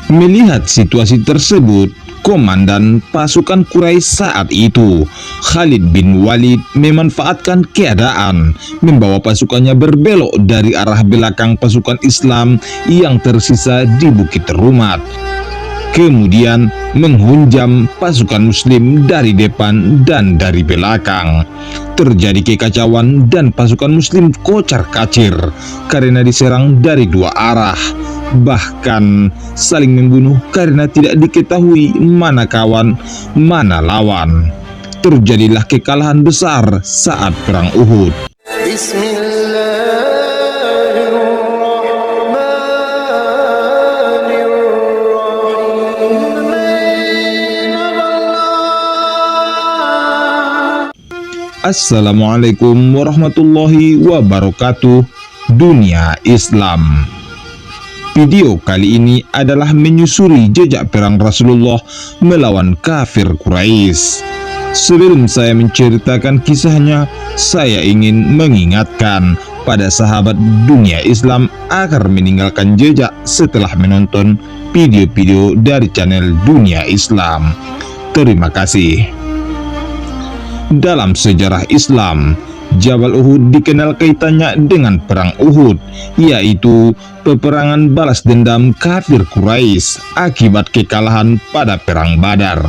Melihat situasi tersebut, komandan pasukan Quraisy saat itu, Khalid bin Walid, memanfaatkan keadaan, membawa pasukannya berbelok dari arah belakang pasukan Islam yang tersisa di Bukit Rumat. Kemudian menghunjam pasukan Muslim dari depan dan dari belakang. Terjadi kekacauan dan pasukan Muslim kocar-kacir karena diserang dari dua arah. Bahkan saling membunuh karena tidak diketahui mana kawan, mana lawan. Terjadilah kekalahan besar saat perang Uhud. Assalamualaikum warahmatullahi wabarakatuh. Dunia Islam. Video kali ini adalah menyusuri jejak perang Rasulullah melawan kafir Quraisy. Sebelum saya menceritakan kisahnya, saya ingin mengingatkan pada sahabat dunia Islam agar meninggalkan jejak setelah menonton video-video dari channel Dunia Islam. Terima kasih. Dalam sejarah Islam, Jabal Uhud dikenal kaitannya dengan perang Uhud, yaitu peperangan balas dendam kafir Quraisy akibat kekalahan pada perang Badar.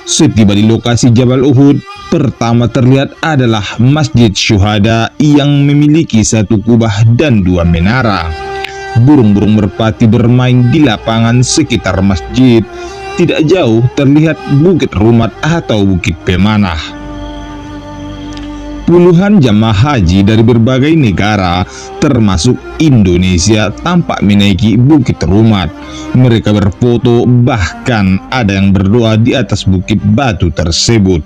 Setiba di lokasi Jabal Uhud, pertama terlihat adalah Masjid Syuhada yang memiliki satu kubah dan dua menara. Burung-burung merpati bermain di lapangan sekitar masjid. Tidak jauh terlihat Bukit Rumat atau Bukit Pemanah. Puluhan jamaah haji dari berbagai negara, termasuk Indonesia, tampak menaiki Bukit Rumat. Mereka berfoto, bahkan ada yang berdoa di atas bukit batu tersebut.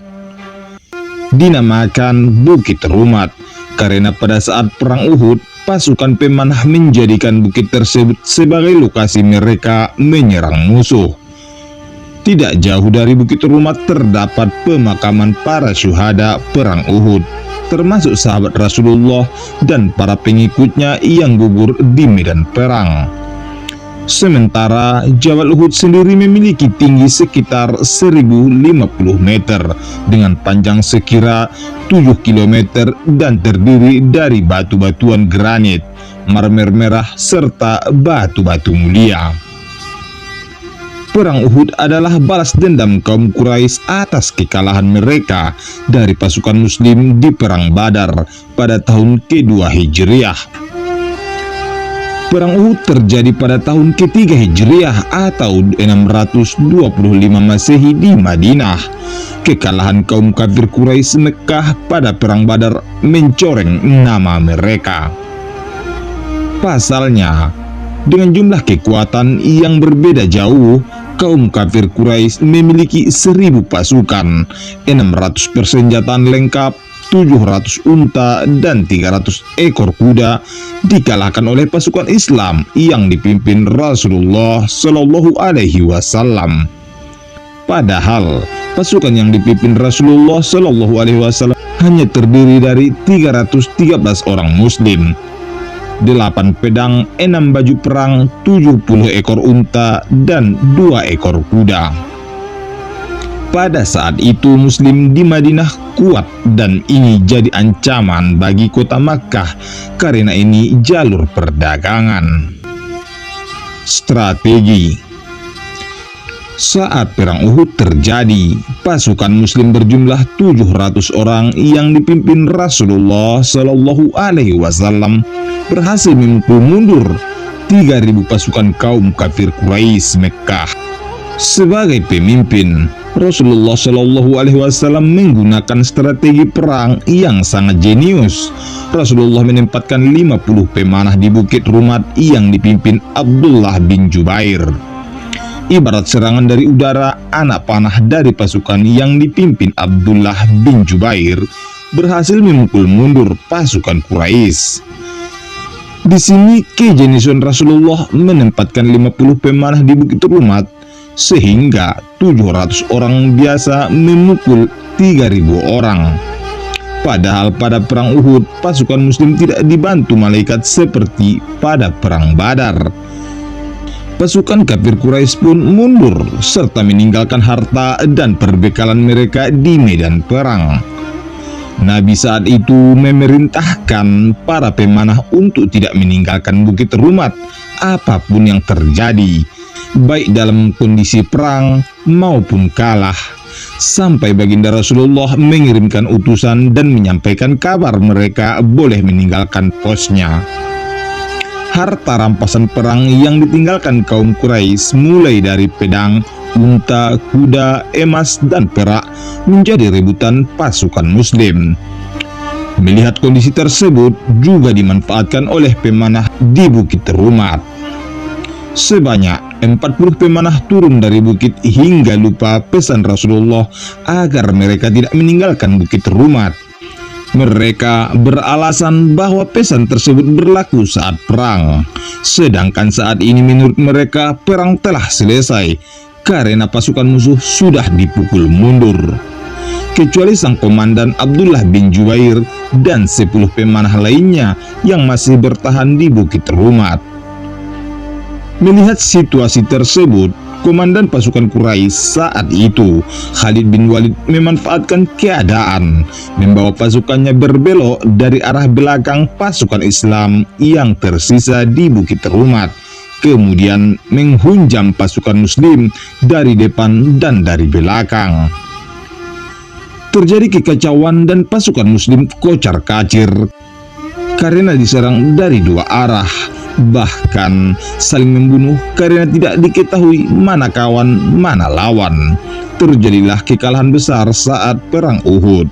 Dinamakan Bukit Rumat karena pada saat perang Uhud, pasukan pemanah menjadikan bukit tersebut sebagai lokasi mereka menyerang musuh. Tidak jauh dari Bukit Rumat terdapat pemakaman para syuhada perang Uhud, termasuk sahabat Rasulullah dan para pengikutnya yang gugur di medan perang. Sementara Jabal Uhud sendiri memiliki tinggi sekitar 1050 meter dengan panjang sekira 7 km dan terdiri dari batu-batuan granit, marmer merah serta batu-batu mulia. Perang Uhud adalah balas dendam kaum Quraisy atas kekalahan mereka dari pasukan Muslim di Perang Badar pada tahun kedua Hijriah. Perang Uhud terjadi pada tahun ketiga Hijriah atau 625 Masehi di Madinah. Kekalahan kaum kafir Quraisy Mekah pada Perang Badar mencoreng nama mereka. Pasalnya, dengan jumlah kekuatan yang berbeda jauh, kaum kafir Quraisy memiliki 1000 pasukan, 600 persenjataan lengkap, 700 unta, dan 300 ekor kuda, dikalahkan oleh pasukan Islam yang dipimpin Rasulullah Shallallahu Alaihi Wasallam. Padahal pasukan yang dipimpin Rasulullah Shallallahu Alaihi Wasallam hanya terdiri dari 313 orang Muslim, 8 pedang, 6 baju perang, 70 ekor unta, dan 2 ekor kuda. Pada saat itu Muslim di Madinah kuat dan ini jadi ancaman bagi kota Makkah karena ini jalur perdagangan. Strategi. Saat perang Uhud terjadi, pasukan Muslim berjumlah 700 orang yang dipimpin Rasulullah Shallallahu Alaihi Wasallam berhasil memukul mundur 3.000 pasukan kaum kafir Quraisy Mekah. Sebagai pemimpin, Rasulullah Shallallahu Alaihi Wasallam menggunakan strategi perang yang sangat jenius. Rasulullah menempatkan 50 pemanah di Bukit Rumat yang dipimpin Abdullah bin Jubair. Ibarat serangan dari udara, anak panah dari pasukan yang dipimpin Abdullah bin Jubair berhasil memukul mundur pasukan Quraisy. Di sini kejeniusan Rasulullah menempatkan 50 pemanah di Bukit Rumat sehingga 700 orang biasa memukul 3.000 orang. Padahal pada perang Uhud pasukan Muslim tidak dibantu malaikat seperti pada perang Badar. Pasukan kafir Quraisy pun mundur serta meninggalkan harta dan perbekalan mereka di medan perang. Nabi saat itu memerintahkan para pemanah untuk tidak meninggalkan Bukit Rumat apapun yang terjadi, baik dalam kondisi perang maupun kalah, sampai baginda Rasulullah mengirimkan utusan dan menyampaikan kabar mereka boleh meninggalkan posnya. Harta rampasan perang yang ditinggalkan kaum Quraisy mulai dari pedang, unta, kuda, emas, dan perak menjadi rebutan pasukan Muslim. Melihat kondisi tersebut juga dimanfaatkan oleh pemanah di Bukit Rumat. Sebanyak 40 pemanah turun dari bukit hingga lupa pesan Rasulullah agar mereka tidak meninggalkan Bukit Rumat. Mereka beralasan bahwa pesan tersebut berlaku saat perang, sedangkan saat ini menurut mereka perang telah selesai karena pasukan musuh sudah dipukul mundur. Kecuali sang komandan Abdullah bin Jubair dan 10 pemanah lainnya yang masih bertahan di Bukit Rumat. Melihat situasi tersebut, komandan pasukan Quraisy saat itu, Khalid bin Walid, memanfaatkan keadaan, membawa pasukannya berbelok dari arah belakang pasukan Islam yang tersisa di Bukit Rumat, kemudian menghunjam pasukan Muslim dari depan dan dari belakang. Terjadi kekacauan dan pasukan Muslim kocar-kacir karena diserang dari dua arah, bahkan saling membunuh karena tidak diketahui mana kawan mana lawan. Terjadilah kekalahan besar saat perang Uhud.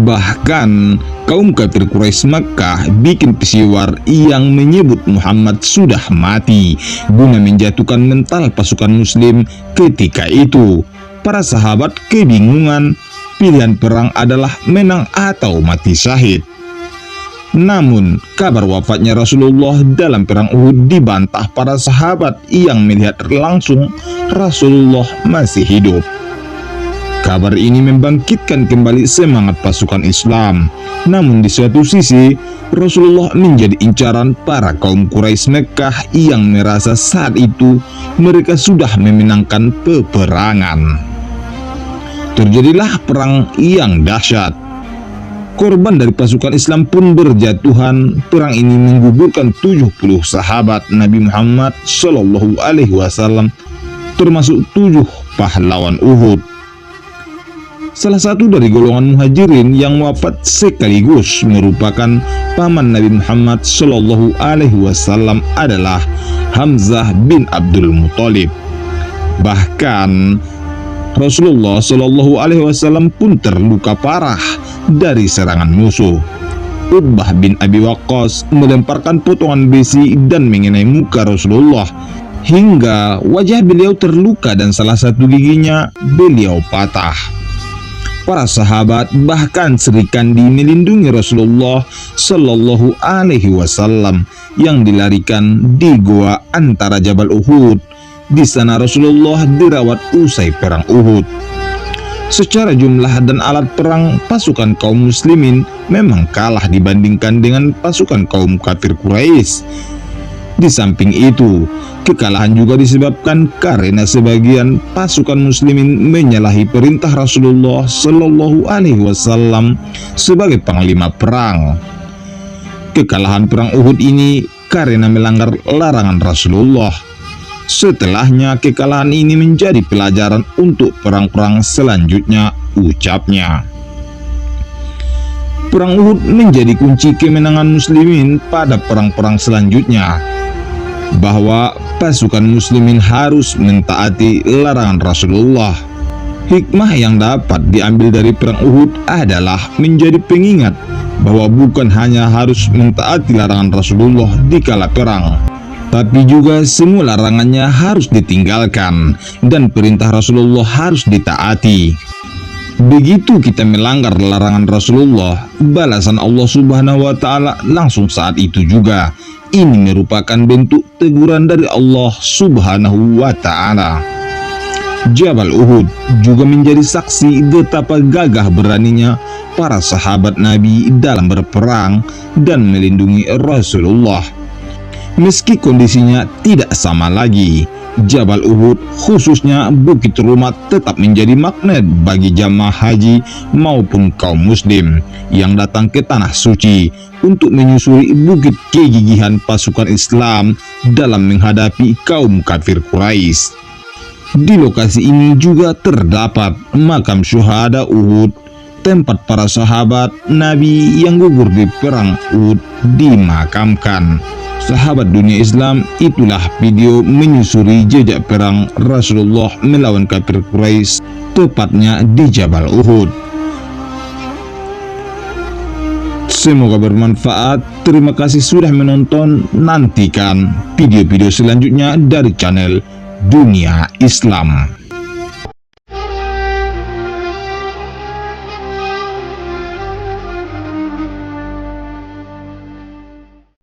Bahkan kaum kafir Quraisy Makkah bikin pesiwar yang menyebut Muhammad sudah mati guna menjatuhkan mental pasukan Muslim. Ketika itu para sahabat kebingungan, pilihan perang adalah menang atau mati syahid. Namun, kabar wafatnya Rasulullah dalam perang Uhud dibantah para sahabat yang melihat langsung Rasulullah masih hidup. Kabar ini membangkitkan kembali semangat pasukan Islam. Namun di suatu sisi, Rasulullah menjadi incaran para kaum Quraisy Mekkah yang merasa saat itu mereka sudah memenangkan peperangan. Terjadilah perang yang dahsyat. Korban dari pasukan Islam pun berjatuhan. Perang ini menggugurkan 70 sahabat Nabi Muhammad Shallallahu Alaihi Wasallam, termasuk 7 pahlawan Uhud. Salah satu dari golongan muhajirin yang wafat sekaligus merupakan paman Nabi Muhammad Shallallahu Alaihi Wasallam adalah Hamzah bin Abdul Muthalib. Bahkan Rasulullah Shallallahu Alaihi Wasallam pun terluka parah dari serangan musuh. Utbah bin Abi Waqqas melemparkan potongan besi dan mengenai muka Rasulullah hingga wajah beliau terluka dan salah satu giginya beliau patah. Para sahabat bahkan serikandi melindungi Rasulullah Shallallahu Alaihi Wasallam yang dilarikan di goa antara Jabal Uhud. Di sana Rasulullah dirawat usai perang Uhud. Secara jumlah dan alat perang, pasukan kaum muslimin memang kalah dibandingkan dengan pasukan kaum kafir Quraisy. Di samping itu, kekalahan juga disebabkan karena sebagian pasukan muslimin menyalahi perintah Rasulullah Shallallahu Alaihi Wasallam sebagai panglima perang. Kekalahan perang Uhud ini karena melanggar larangan Rasulullah. Setelahnya kekalahan ini menjadi pelajaran untuk perang-perang selanjutnya, ucapnya. Perang Uhud menjadi kunci kemenangan muslimin pada perang-perang selanjutnya, bahwa pasukan muslimin harus mentaati larangan Rasulullah. Hikmah yang dapat diambil dari perang Uhud adalah menjadi pengingat bahwa bukan hanya harus mentaati larangan Rasulullah di kala perang, tapi juga semua larangannya harus ditinggalkan dan perintah Rasulullah harus ditaati. Begitu kita melanggar larangan Rasulullah, balasan Allah Subhanahu wa Ta'ala langsung saat itu juga. Ini merupakan bentuk teguran dari Allah Subhanahu wa Ta'ala. Jabal Uhud juga menjadi saksi betapa gagah beraninya para sahabat Nabi dalam berperang dan melindungi Rasulullah. Meski kondisinya tidak sama lagi, Jabal Uhud, khususnya Bukit Rumat, tetap menjadi magnet bagi jamaah haji maupun kaum muslim yang datang ke tanah suci untuk menyusuri bukit kegigihan pasukan Islam dalam menghadapi kaum kafir Quraisy. Di lokasi ini juga terdapat makam syuhada Uhud, tempat para sahabat Nabi yang gugur di perang Uhud dimakamkan. Sahabat dunia Islam, itulah video menyusuri jejak perang Rasulullah melawan kafir Quraisy, tepatnya di Jabal Uhud. Semoga bermanfaat. Terima kasih sudah menonton. Nantikan video-video selanjutnya dari channel Dunia Islam.